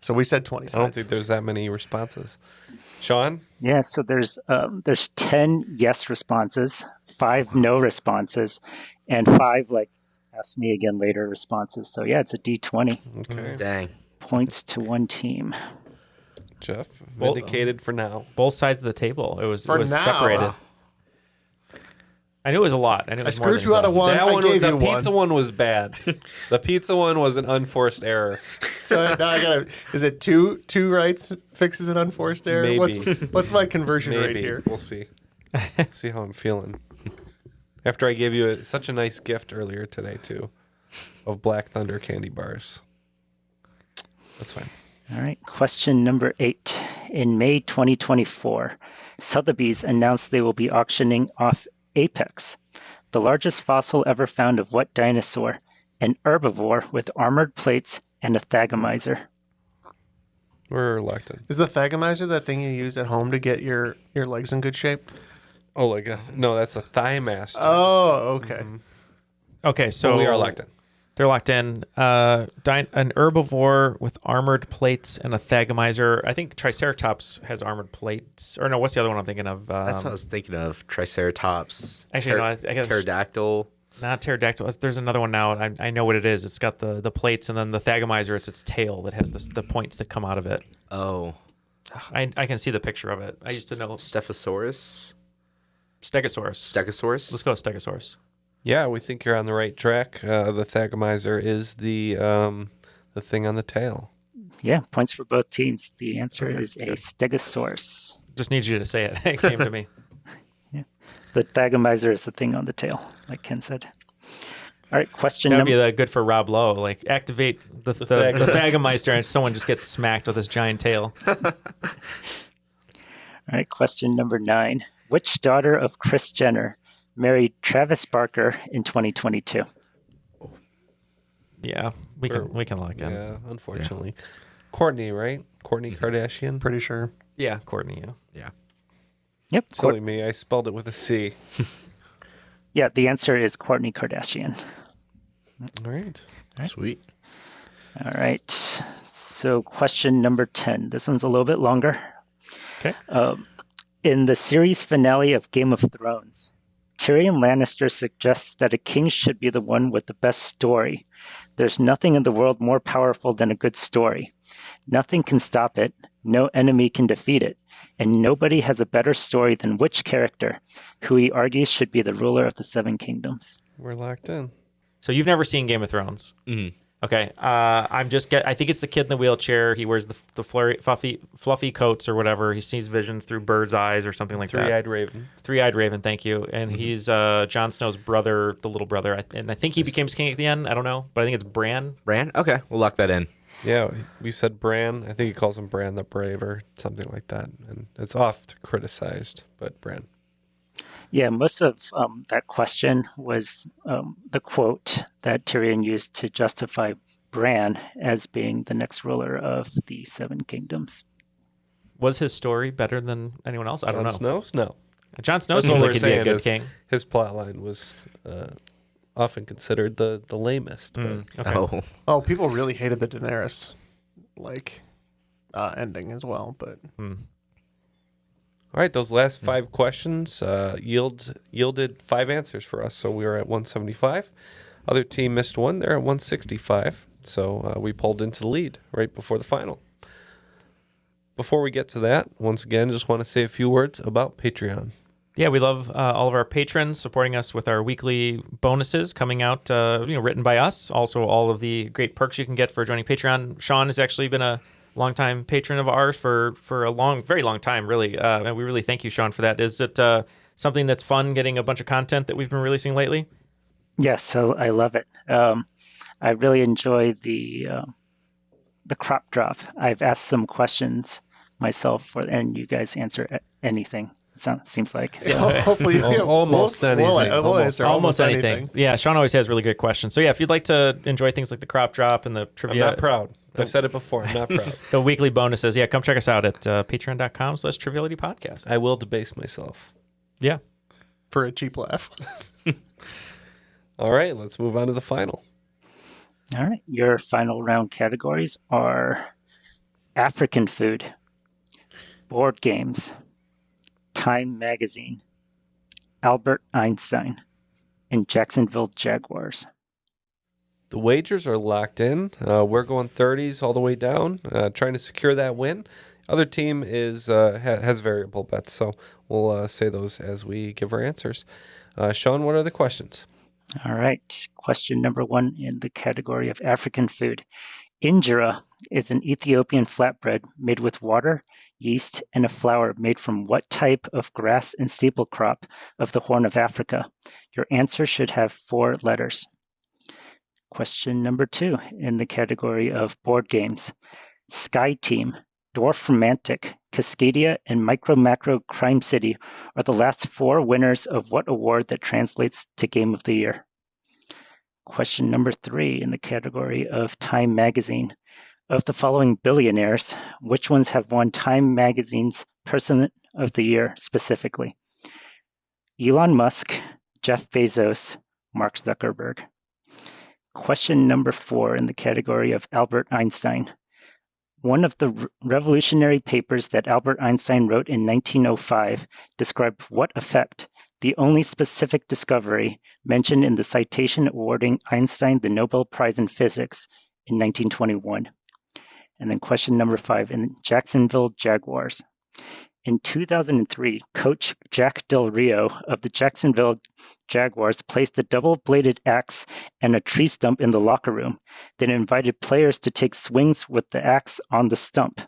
So we said 20 sides. I don't think there's that many responses. Sean? Yeah, so there's 10 yes responses, 5 no responses, and 5 like ask me again later responses. So yeah, it's a D20. Okay. Dang. Points to one team. Jeff. Vindicated for now. Both sides of the table. It was now. separated. I knew it was a lot. I screwed you out of one. I gave the you pizza one was bad. The pizza one was an unforced error. So now I gotta. Is it two rights fixes an unforced error? Maybe. What's my conversion rate Maybe. here? We'll see. See how I'm feeling. After I gave you such a nice gift earlier today too, of Black Thunder candy bars. That's fine. All right, question number 8. In May 2024, Sotheby's announced they will be auctioning off Apex, the largest fossil ever found of what dinosaur? An herbivore with armored plates and a thagomizer. We're locked in. Is the thagomizer that thing you use at home to get your legs in good shape? Oh, no, that's a thigh master. Oh, okay. Okay, so we are locked in. They're locked in. An herbivore with armored plates and a thagomizer. I think Triceratops has armored plates. Or no, what's the other one I'm thinking of? That's what I was thinking of. Triceratops. Actually, no, I guess pterodactyl. Not pterodactyl. There's another one now. I know what it is. It's got the plates, and then the thagomizer is its tail that has the points that come out of it. Oh. I can see the picture of it. I used to know. Stegosaurus? Stegosaurus. Let's go with Stegosaurus. Yeah, we think you're on the right track. The thagomizer is the thing on the tail. Yeah, points for both teams. The answer is a Stegosaurus. Just need you to say it. It came to me. Yeah, the thagomizer is the thing on the tail, like Ken said. All right, question That would number. be good for Rob Lowe. Like, activate the thagomizer, and someone just gets smacked with his giant tail. All right, question number 9. Which daughter of Kris Jenner married Travis Barker in 2022? Yeah, we can lock in. Yeah, unfortunately. Yeah. Courtney, right? Kourtney Kardashian? Pretty sure. Yeah, Courtney, yeah. Yep. Silly me, I spelled it with a C. Yeah, the answer is Kourtney Kardashian. All right. Sweet. All right. So question number 10. This one's a little bit longer. Okay. In the series finale of Game of Thrones, Tyrion Lannister suggests that a king should be the one with the best story. There's nothing in the world more powerful than a good story. Nothing can stop it. No enemy can defeat it. And nobody has a better story than which character, who he argues should be the ruler of the Seven Kingdoms. We're locked in. So you've never seen Game of Thrones? Mm-hmm. Okay. I think it's the kid in the wheelchair. He wears the fluffy coats or whatever. He sees visions through birds' eyes or something like that. Three-eyed raven. Three-eyed raven, thank you. And he's Jon Snow's brother, the little brother. And I think he becomes king at the end. I don't know. But I think it's Bran. Bran? Okay, we'll lock that in. Yeah, we said Bran. I think he calls him Bran the Brave or something like that. And it's oft criticized, but Bran. Yeah, most of that question was the quote that Tyrion used to justify Bran as being the next ruler of the Seven Kingdoms. Was his story better than anyone else? I don't know. Jon Snow's? No. Jon Snow seems like he'd be a good king. His plotline was often considered the lamest. But... Okay. Oh, people really hated the Daenerys ending as well, but... All right, those last 5 questions yielded 5 answers for us. So we were at 175. Other team missed one. They're at 165. So we pulled into the lead right before the final. Before we get to that, once again, just want to say a few words about Patreon. Yeah, we love all of our patrons supporting us with our weekly bonuses coming out, written by us. Also, all of the great perks you can get for joining Patreon. Sean has actually been a longtime patron of ours for a very long time, really. And we really thank you, Sean, for that. Is it something that's fun getting a bunch of content that we've been releasing lately? Yes, so I love it. I really enjoy the crop drop. I've asked some questions myself, and you guys answer anything. It seems like. So. Hopefully, almost anything. We'll answer almost anything. Yeah, Sean always has really good questions. So yeah, if you'd like to enjoy things like the crop drop and the trivia. I'm not proud. I've said it before. I'm not proud. The weekly bonuses. Yeah, come check us out at patreon.com/trivialitypodcast. I will debase myself. Yeah. For a cheap laugh. All right, let's move on to the final. All right. Your final round categories are African food, board games, Time Magazine, Albert Einstein, and Jacksonville Jaguars. The wagers are locked in. We're going 30s all the way down, trying to secure that win. Other team is has variable bets, so we'll say those as we give our answers. Sean, what are the questions? All right. Question number 1 in the category of African food. Injera is an Ethiopian flatbread made with water, yeast, and a flour made from what type of grass and staple crop of the Horn of Africa? Your answer should have 4 letters. Question number 2 in the category of board games. Sky Team, Dwarf Romantic, Cascadia, and Micro Macro Crime City are the last 4 winners of what award that translates to Game of the Year? Question number 3 in the category of Time Magazine. Of the following billionaires, which ones have won Time Magazine's Person of the Year specifically? Elon Musk, Jeff Bezos, Mark Zuckerberg. Question number 4 in the category of Albert Einstein. One of the revolutionary papers that Albert Einstein wrote in 1905 described what effect, the only specific discovery mentioned in the citation awarding Einstein the Nobel Prize in Physics in 1921. And then question number 5 in Jacksonville Jaguars. In 2003, coach Jack Del Rio of the Jacksonville Jaguars placed a double-bladed axe and a tree stump in the locker room, then invited players to take swings with the axe on the stump.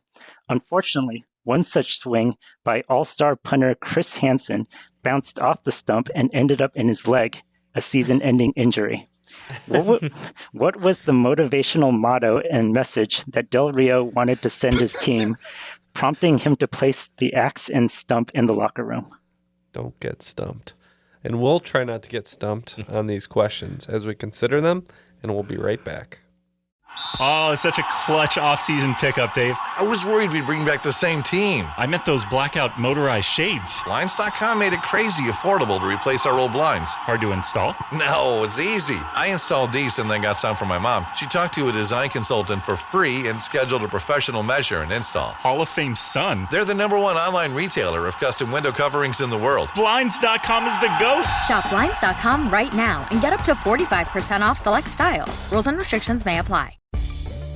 Unfortunately, one such swing by all-star punter Chris Hansen bounced off the stump and ended up in his leg, a season-ending injury. What was the motivational motto and message that Del Rio wanted to send his team, prompting him to place the axe and stump in the locker room? Don't get stumped. And we'll try not to get stumped on these questions as we consider them, and we'll be right back. Oh, it's such a clutch off-season pickup, Dave. I was worried we'd bring back the same team. I meant those blackout motorized shades. Blinds.com made it crazy affordable to replace our old blinds. Hard to install? No, it's easy. I installed these and then got some for my mom. She talked to a design consultant for free and scheduled a professional measure and install. Hall of Fame son. They're the #1 online retailer of custom window coverings in the world. Blinds.com is the GOAT. Shop Blinds.com right now and get up to 45% off select styles. Rules and restrictions may apply.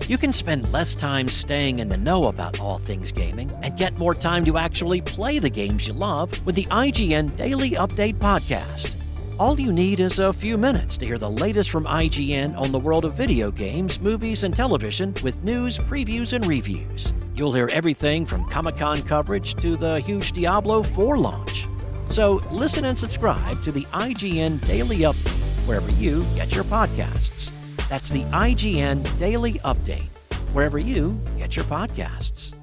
You can spend less time staying in the know about all things gaming and get more time to actually play the games you love with the IGN Daily Update podcast. All you need is a few minutes to hear the latest from IGN on the world of video games, movies, and television with news, previews, and reviews. You'll hear everything from Comic-Con coverage to the huge Diablo 4 launch. So listen and subscribe to the IGN Daily Update wherever you get your podcasts. That's the IGN Daily Update, wherever you get your podcasts.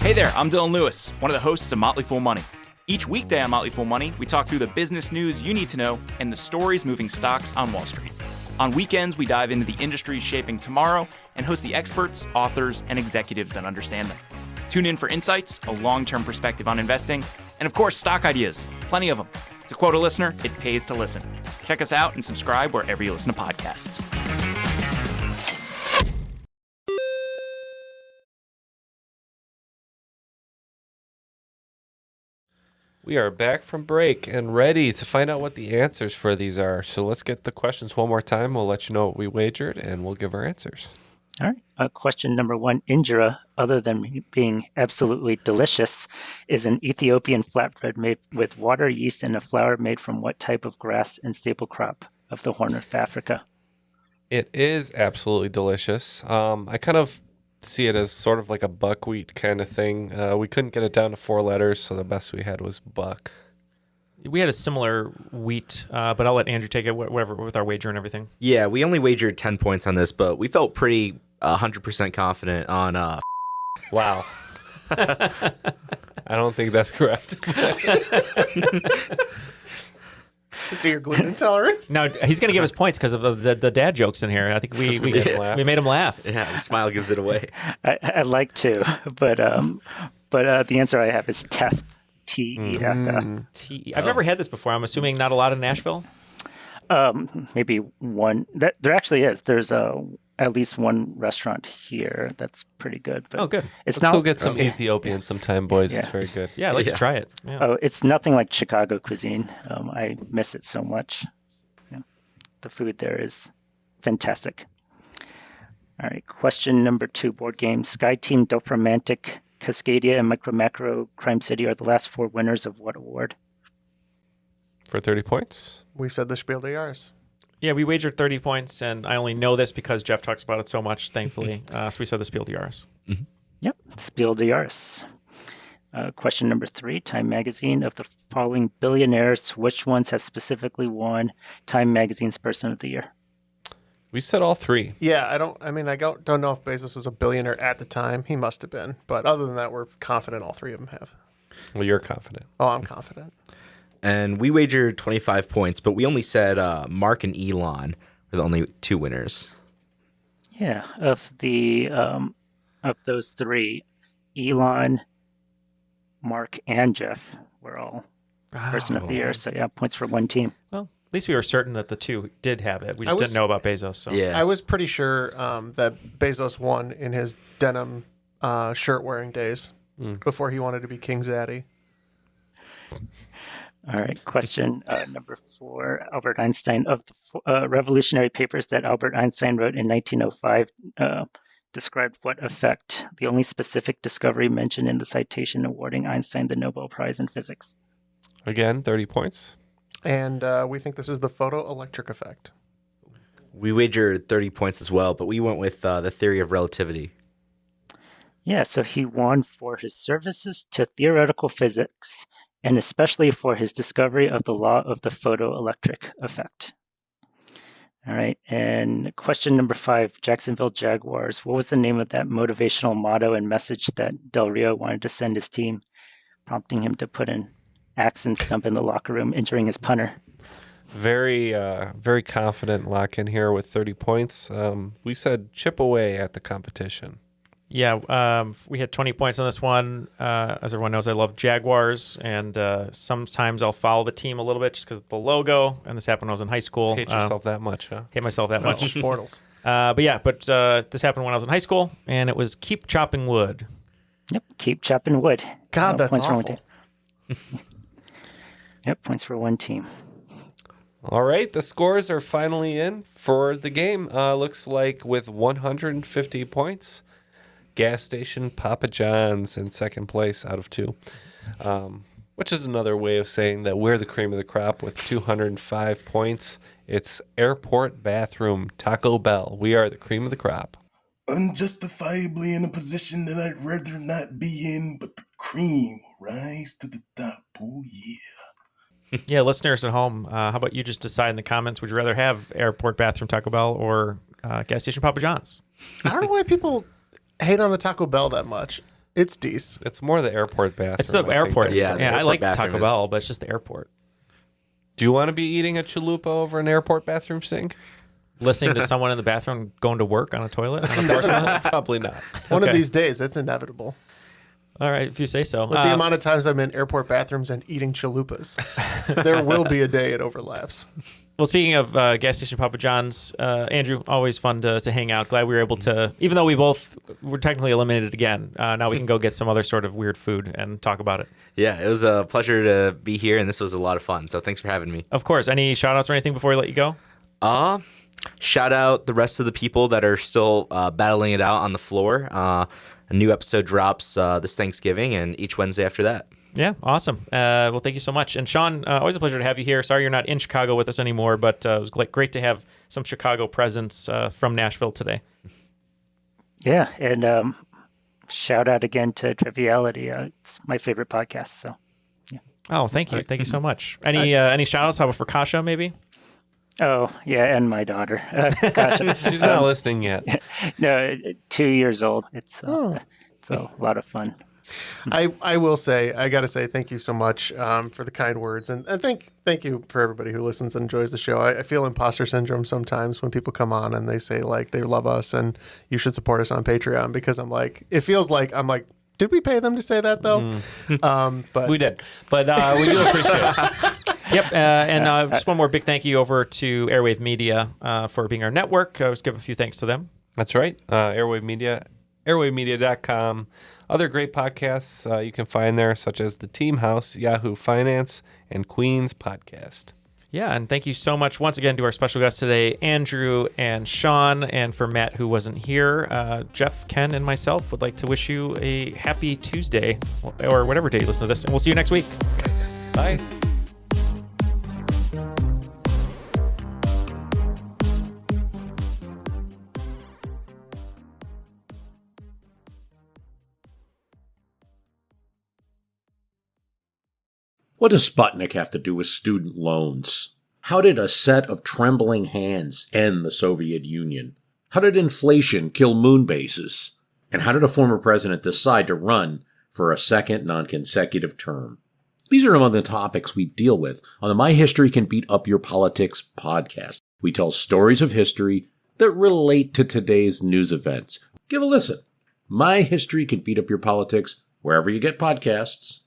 Hey there, I'm Dylan Lewis, one of the hosts of Motley Fool Money. Each weekday on Motley Fool Money, we talk through the business news you need to know and the stories moving stocks on Wall Street. On weekends, we dive into the industries shaping tomorrow and host the experts, authors, and executives that understand them. Tune in for insights, a long-term perspective on investing, and of course, stock ideas. Plenty of them. To quote a listener, it pays to listen. Check us out and subscribe wherever you listen to podcasts. We are back from break and ready to find out what the answers for these are. So let's get the questions one more time. We'll let you know what we wagered, and we'll give our answers. All right. Question number 1. Injera, other than being absolutely delicious, is an Ethiopian flatbread made with water, yeast, and a flour made from what type of grass and staple crop of the Horn of Africa? It is absolutely delicious. I kind of see it as sort of like a buckwheat kind of thing. We couldn't get it down to 4 letters, so the best we had was buck. We had a similar wheat, but I'll let Andrew take it whatever with our wager and everything. Yeah, we only wagered 10 points on this, but we felt pretty 100% confident on Wow. I don't think that's correct. So you're gluten intolerant? No, he's going to give us points because of the dad jokes in here. I think we made him laugh. Yeah, the smile gives it away. I'd like to, but the answer I have is TEFF. TEFF. I've never had this before. I'm assuming not a lot in Nashville? Maybe one. There actually is. There's at least one restaurant here that's pretty good. But good. Let's go get some Ethiopian sometime, boys. Yeah. It's very good. Yeah, I'd like to try it. Yeah. Oh, it's nothing like Chicago cuisine. I miss it so much. Yeah. The food there is fantastic. All right, question number 2, board game. Sky Team, Dofromantic, Cascadia, and Micro Macro Crime City are the last 4 winners of what award? For 30 points? We said the Spiel des Jahres. Yeah, we wagered 30 points, and I only know this because Jeff talks about it so much, thankfully. So we said the Spiel des Jahres. Mm-hmm. Yep, Spiel des Jahres. Question number 3, Time Magazine. Of the following billionaires, which ones have specifically won Time Magazine's Person of the Year? We said all 3. Yeah, I don't know if Bezos was a billionaire at the time. He must have been. But other than that, we're confident all 3 of them have. Well, you're confident. Oh, I'm confident. And we wagered 25 points, but we only said Mark and Elon were the only 2 winners. Yeah, of those 3, Elon, Mark, and Jeff were all Person of the Year. So yeah, points for one team. Well, at least we were certain that the 2 did have it. We just didn't know about Bezos. So. Yeah. I was pretty sure that Bezos won in his denim shirt-wearing days before he wanted to be King Zaddy. All right, question number 4. Albert Einstein. Of the revolutionary papers that Albert Einstein wrote in 1905, described what effect? The only specific discovery mentioned in the citation awarding Einstein the Nobel Prize in Physics. Again, 30 points. And we think this is the photoelectric effect. We wagered 30 points as well, but we went with the theory of relativity. Yeah, so he won for his services to theoretical physics, and especially for his discovery of the law of the photoelectric effect. All right, and question number 5, Jacksonville Jaguars. What was the name of that motivational motto and message that Del Rio wanted to send his team, prompting him to put an axe and stump in the locker room, injuring his punter? Very, very confident lock in here with 30 points. We said chip away at the competition. Yeah, we had 20 points on this one. As everyone knows, I love Jaguars, and sometimes I'll follow the team a little bit just because of the logo, and this happened when I was in high school. Hate yourself that much, huh? Hate myself that much. Bortles. But this happened when I was in high school, and it was keep chopping wood. Yep, keep chopping wood. God, that's points awful. Yep, points for one team. All right, the scores are finally in for the game. Looks like with 150 points, Gas Station Papa John's in second place out of 2, which is another way of saying that we're the cream of the crop with 205 points. It's Airport Bathroom Taco Bell. We are the cream of the crop. Unjustifiably in a position that I'd rather not be in, but the cream will rise to the top. Oh, yeah. Yeah, listeners at home, how about you just decide in the comments, would you rather have Airport Bathroom Taco Bell or Gas Station Papa John's? I don't know why people hate on the Taco Bell that much. It's decent. It's more the airport bathroom. It's the airport. Yeah, I like Taco Bell, but it's just the airport. Do you want to be eating a chalupa over an airport bathroom sink? Listening to someone in the bathroom going to work on a toilet? On a porcelain? Probably not. One of these days, it's inevitable. All right, if you say so. With the amount of times I'm in airport bathrooms and eating chalupas, there will be a day it overlaps. Well, speaking of Gas Station Papa John's, Andrew, always fun to hang out. Glad we were able to, even though we both were technically eliminated again, now we can go get some other sort of weird food and talk about it. Yeah, it was a pleasure to be here, and this was a lot of fun. So thanks for having me. Of course. Any shout-outs or anything before we let you go? Shout out the rest of the people that are still battling it out on the floor. A new episode drops this Thanksgiving and each Wednesday after that. Yeah, awesome. Well, thank you so much. And Sean, always a pleasure to have you here. Sorry you're not in Chicago with us anymore, but it was great to have some Chicago presence from Nashville today. Yeah, and shout out again to Triviality. It's my favorite podcast. So, yeah. Oh, thank you. Thank you so much. Any shout-outs? How about for Kasha, maybe? Oh, yeah, and my daughter. Kasha. She's not listening yet. No, 2 years old. It's a lot of fun. I will say, I got to say thank you so much for the kind words. And thank you for everybody who listens and enjoys the show. I feel imposter syndrome sometimes when people come on and they say, like, they love us and you should support us on Patreon, because I'm like, it feels like I'm like, did we pay them to say that, though? But we did. But we do appreciate it. Yep. And just one more big thank you over to Airwave Media for being our network. Let's give a few thanks to them. That's right. Airwave Media, airwavemedia.com. Other great podcasts you can find there, such as The Team House, Yahoo Finance, and Queen's Podcast. Yeah, and thank you so much once again to our special guests today, Andrew and Sean, and for Matt, who wasn't here. Jeff, Ken, and myself would like to wish you a happy Tuesday, or whatever day you listen to this, and we'll see you next week. Bye. What does Sputnik have to do with student loans? How did a set of trembling hands end the Soviet Union? How did inflation kill moon bases? And how did a former president decide to run for a second non-consecutive term? These are among the topics we deal with on the My History Can Beat Up Your Politics podcast. We tell stories of history that relate to today's news events. Give a listen. My History Can Beat Up Your Politics wherever you get podcasts.